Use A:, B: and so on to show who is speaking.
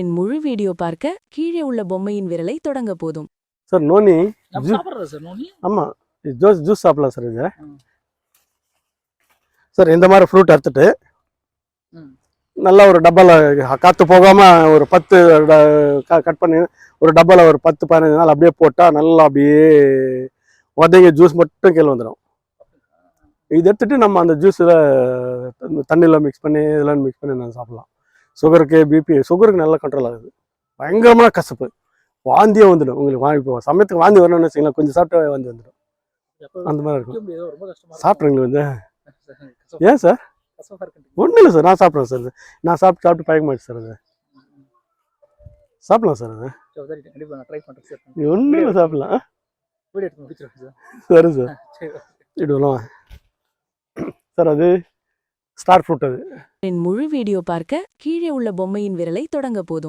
A: தொடரின் முழு வீடியோ பார்க்க கீழே உள்ள பொம்மையின் விரலை தொடங்க போதும்.
B: சார் நோனி
C: சார் நோனி
B: ஆமா ஜூஸ் சாப்பிடலாம் சார் இது. சார் இந்த மாதிரி ஃப்ரூட் அறுத்துட்டு நல்லா ஒரு டப்பாவில் காற்று போகாமல் ஒரு 10 கட் பண்ணி ஒரு டப்பாவில் ஒரு 10-15 நாள் அப்படியே போட்டால் நல்லா அப்படியே உதங்கி ஜூஸ் மட்டும் கீழே வந்துடும். இது எடுத்துகிட்டு நம்ம அந்த ஜூஸில் தண்ணியில் மிக்ஸ் பண்ணி இதெல்லாம் மிக்ஸ் பண்ணி நம்ம சாப்பிட்லாம். சுகருக்கு பிபி சுகருக்கு நல்லா கண்ட்ரோல் ஆகுது. பயங்கரமான கசப்பு வாந்தியே வந்துடும் உங்களுக்கு. இப்போ சமயத்துக்கு வாந்தி வரணும்னு வச்சுக்கலாம், கொஞ்சம் சாப்பிட்டு வாந்தி வந்துடும். அந்த மாதிரி இருக்கும். சாப்பிட்றீங்களா வந்து? ஏன் சார்? ஒன்றும் இல்லை சார், நான் சாப்பிட்றேன் சார். நான் சாப்பிட்டு பயக்கமாச்சு சார். அது சாப்பிடலாம் சார். அது ஒன்றும் இல்லை, சாப்பிடலாம். சரி சார், இடுவலாம் சார். அது ஸ்டார் ஃப்ரூட். அது
A: முழு வீடியோ பார்க்க கீழே உள்ள பொம்மையின் விரலை தொடங்க போதும்.